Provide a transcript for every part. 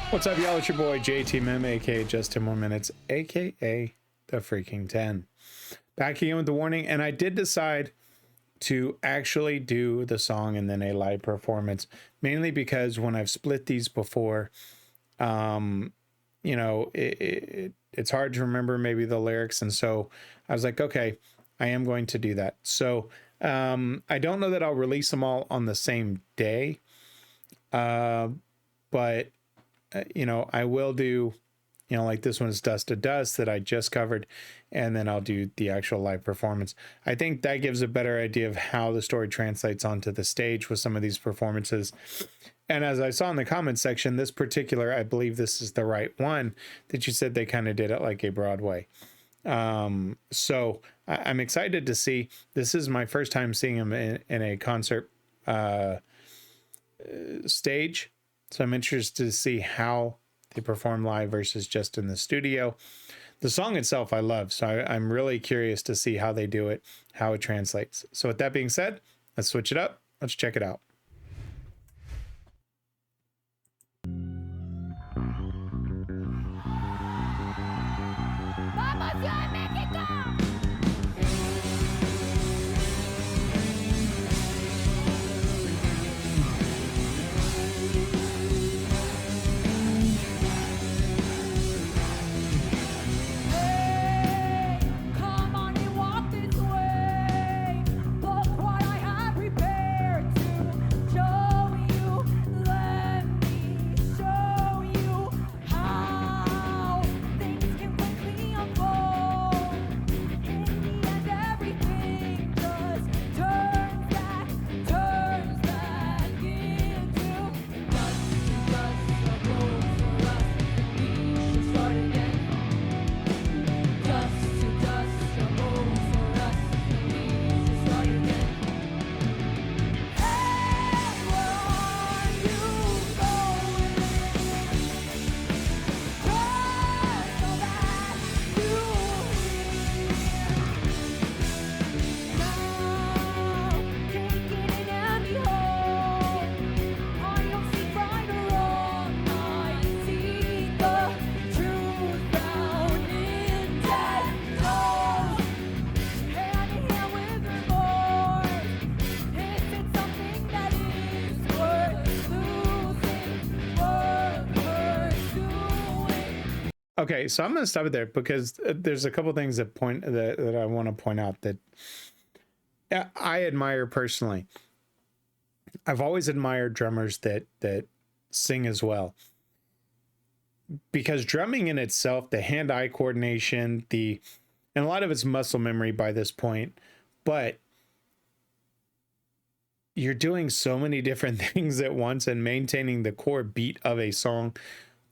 What's up, y'all? It's your boy JTMM, aka JustTenMoreMinutes, aka the Freakin 10. Back again with the warning, and I did decide to actually do the song and then a live performance, mainly because when I've split these before, it's hard to remember maybe the lyrics, and so I was like, okay, I am going to do that. So I don't know that I'll release them all on the same day, but I will do, like this one is Dust to Dust that I just covered, and then I'll do the actual live performance. I think that gives a better idea of how the story translates onto the stage with some of these performances. And as I saw in the comments section, this particular, I believe this is the right one that you said they kind of did it like a Broadway. So I'm excited to see. This is my first time seeing him in a concert stage. So I'm interested to see how they perform live versus just in the studio. The song itself I love, so I'm really curious to see how they do it, how it translates. So with that being said, let's switch it up. Let's check it out. Okay, so I'm going to stop it there because there's a couple things that I want to point out that I admire personally. I've always admired drummers that sing as well, because drumming in itself, the hand-eye coordination, and a lot of it's muscle memory by this point, but you're doing so many different things at once and maintaining the core beat of a song.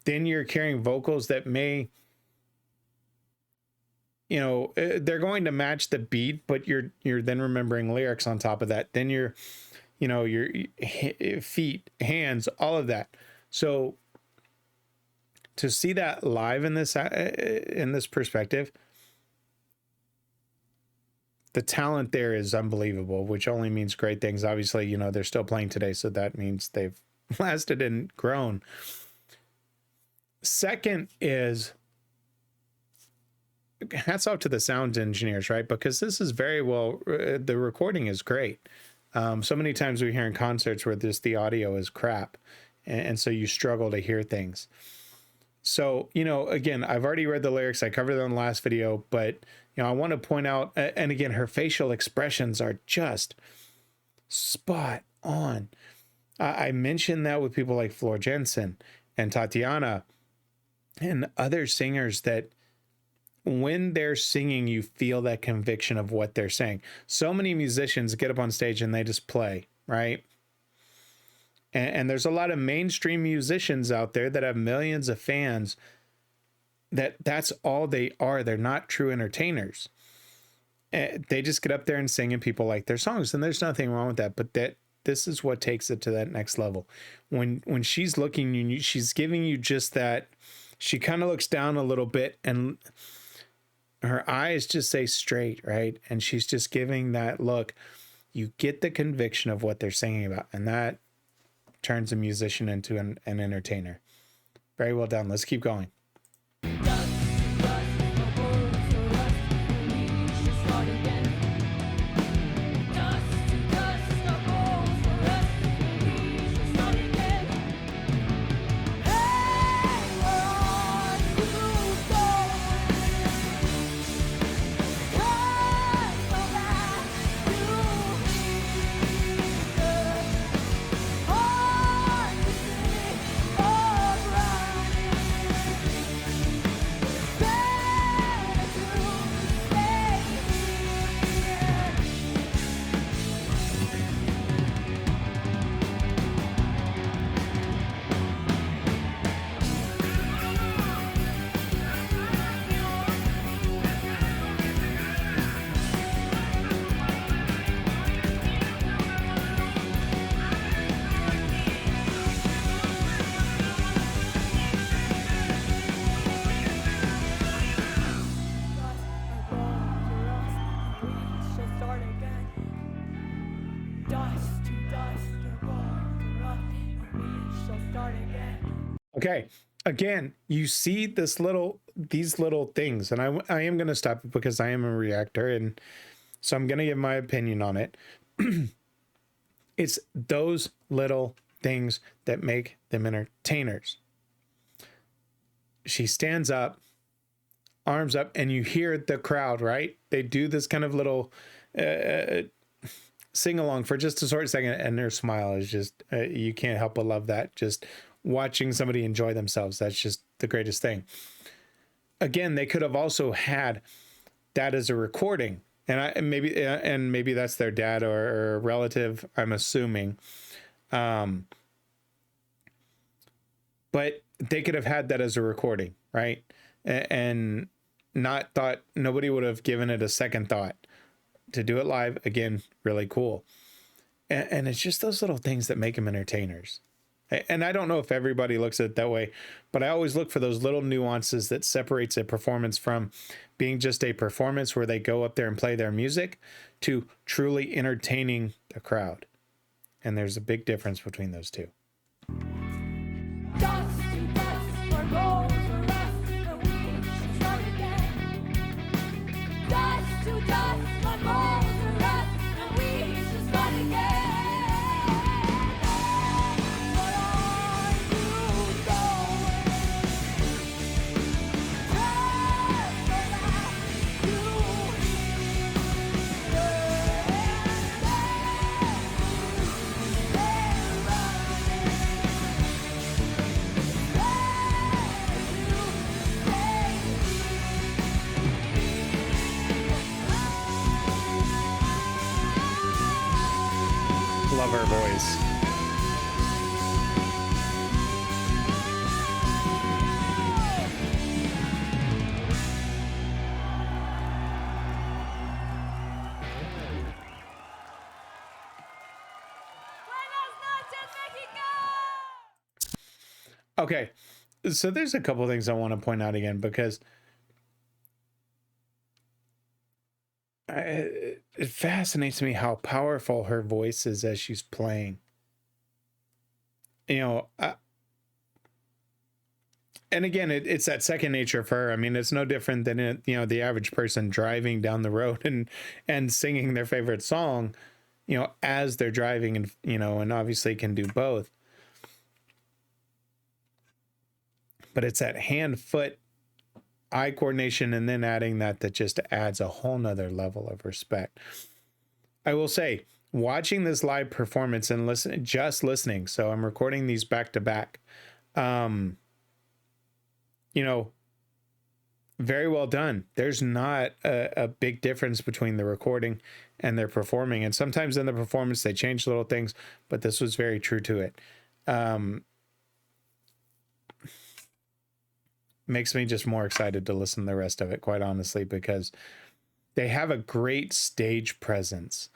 Then you're carrying vocals that may, they're going to match the beat, but you're then remembering lyrics on top of that. Then your feet, hands, all of that. So to see that live in this perspective, the talent there is unbelievable, which only means great things. Obviously, they're still playing today, so that means they've lasted and grown. Second is, hats off to the sound engineers, right? Because this is very well, the recording is great. So many times we hear in concerts where the audio is crap, and so you struggle to hear things. So, again, I've already read the lyrics. I covered them in the last video, but, I want to point out, and again, her facial expressions are just spot on. I mentioned that with people like Floor Jensen and Tatiana and other singers, that when they're singing, you feel that conviction of what they're saying. So many musicians get up on stage and they just play, right? And there's a lot of mainstream musicians out there that have millions of fans that's all they are. They're not true entertainers. They just get up there and sing and people like their songs, and there's nothing wrong with that. But this is what takes it to that next level. When she's looking, she's giving you just that. She kind of looks down a little bit and her eyes just say straight, right? And she's just giving that look. You get the conviction of what they're singing about, and that turns a musician into an entertainer. Very well done. Let's keep going. Okay, again, you see these little things, and I am going to stop it because I am a reactor, and so I'm going to give my opinion on it. It's those little things that make them entertainers. She stands up, arms up, and you hear the crowd, right? They do this kind of little sing along for just a short second, and their smile is just, you can't help but love that. Just watching somebody enjoy themselves, that's just the greatest thing. Again, they could have also had that as a recording, and maybe that's their dad or a relative, I'm assuming, but they could have had that as a recording, right? And not thought, nobody would have given it a second thought to do it live. Again, really cool. And it's just those little things that make them entertainers. And I don't know if everybody looks at it that way, but I always look for those little nuances that separates a performance from being just a performance where they go up there and play their music to truly entertaining the crowd. And there's a big difference between those two. Love her voice. Okay, so there's a couple things I want to point out again, because it fascinates me how powerful her voice is as she's playing. You know, and again, it's that second nature for her. I mean, it's no different than the average person driving down the road and singing their favorite song, as they're driving, and and obviously can do both. But it's that hand, foot, eye coordination, and then adding that just adds a whole nother level of respect. I will say, watching this live performance and listening, so I'm recording these back to back, very well done. There's not a big difference between the recording and their performing. And sometimes in the performance, they change little things, but this was very true to it. Makes me just more excited to listen to the rest of it, quite honestly, because they have a great stage presence.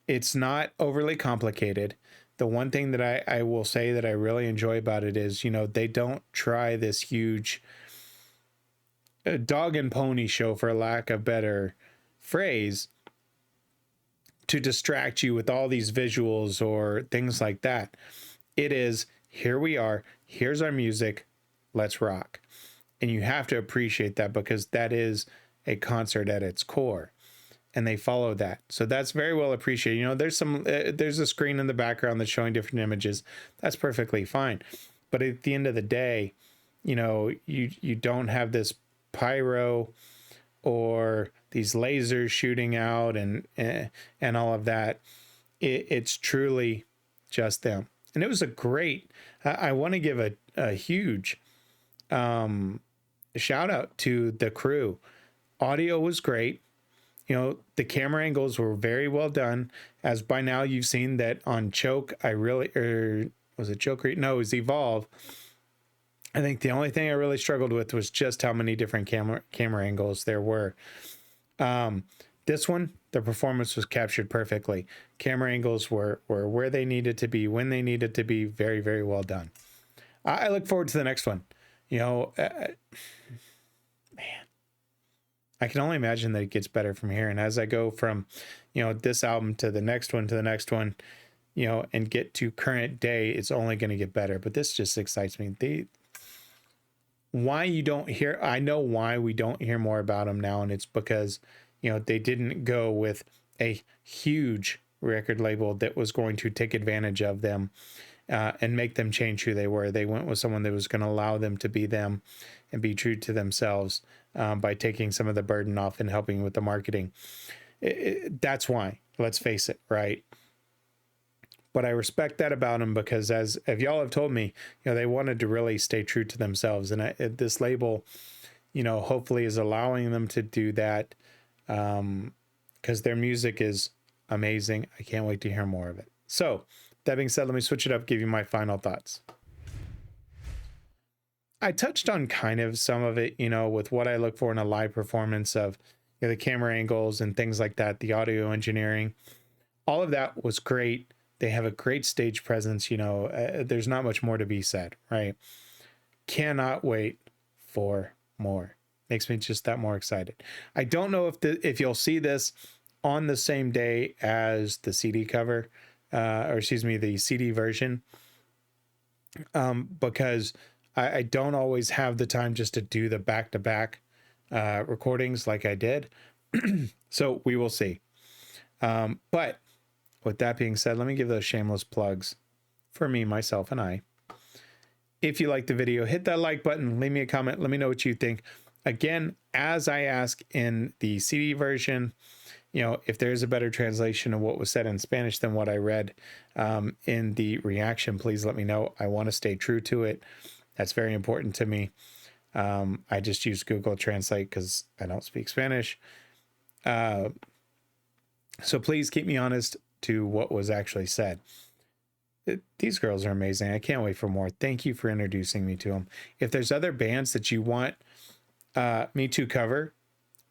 It's not overly complicated. The one thing that I will say that I really enjoy about it is, they don't try this huge dog and pony show, for lack of better phrase, to distract you with all these visuals or things like that. It is, here we are, here's our music, let's rock. And you have to appreciate that, because that is a concert at its core, and they follow that. So that's very well appreciated. You know, there's a screen in the background that's showing different images. That's perfectly fine. But at the end of the day, you know, you don't have this pyro or these lasers shooting out and all of that. It's truly just them. And it was a great, I want to give a huge shout out to the crew. Audio was great. You know, the camera angles were very well done. As by now you've seen that on Choke, was it Choke? No, it was Evolve. I think the only thing I really struggled with was just how many different camera angles there were. This one, the performance was captured perfectly. Camera angles were where they needed to be, when they needed to be. Very, very well done. I look forward to the next one. You know, man, I can only imagine that it gets better from here. And as I go from, you know, this album to the next one, you know, and get to current day, it's only going to get better. But this just excites me. Why you don't hear, I know why we don't hear more about them now, and it's because, you know, they didn't go with a huge record label that was going to take advantage of them and make them change who they were. They went with someone that was going to allow them to be them and be true to themselves by taking some of the burden off and helping with the marketing. That's why, let's face it, right? But I respect that about them, because as if y'all have told me, you know, they wanted to really stay true to themselves. And this label, you know, hopefully is allowing them to do that, because their music is amazing. I can't wait to hear more of it. So that being said, let me switch it up, give you my final thoughts. I touched on kind of some of it, you know, with what I look for in a live performance of, you know, the camera angles and things like that, the audio engineering, all of that was great. They have a great stage presence. You know, there's not much more to be said, right? Cannot wait for more. Makes me just that more excited. I don't know if you'll see this on the same day as the CD cover, or excuse me, the CD version, because I don't always have the time just to do the back-to-back recordings like I did. So we will see. But with that being said, let me give those shameless plugs for me, myself, and I. If you liked the video, hit that like button, leave me a comment, let me know what you think. Again, as I ask in the CD version, you know, if there's a better translation of what was said in Spanish than what I read in the reaction, please let me know. I want to stay true to it. That's very important to me. I just use Google Translate because I don't speak Spanish. So please keep me honest to what was actually said. These girls are amazing. I can't wait for more. Thank you for introducing me to them. If there's other bands that you want me to cover,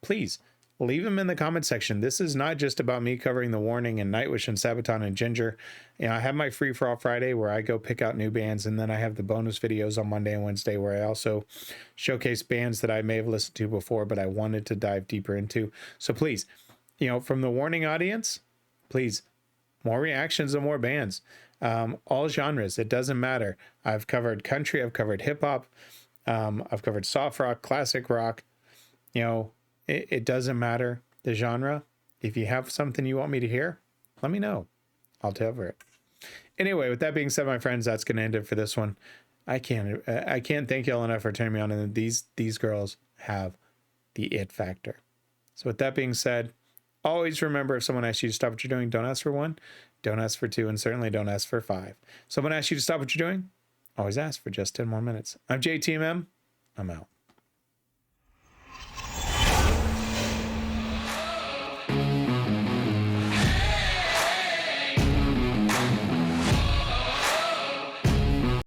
please leave them in the comment section. This is not just about me covering The Warning and Nightwish and Sabaton and Ginger. You know, I have my Free For All Friday where I go pick out new bands, and then I have the bonus videos on Monday and Wednesday where I also showcase bands that I may have listened to before, but I wanted to dive deeper into. So please, you know, from the Warning audience, please, more reactions and more bands. All genres, it doesn't matter. I've covered country, I've covered hip hop, I've covered soft rock, classic rock. You know, it doesn't matter the genre. If you have something you want me to hear, let me know. I'll cover it. Anyway, with that being said, my friends, that's going to end it for this one. I can't thank y'all enough for turning me on. And these girls have the it factor. So with that being said, always remember, if someone asks you to stop what you're doing, don't ask for 1, don't ask for 2, and certainly don't ask for 5. Someone asks you to stop what you're doing, always ask for just 10 more minutes. I'm JTMM. I'm out.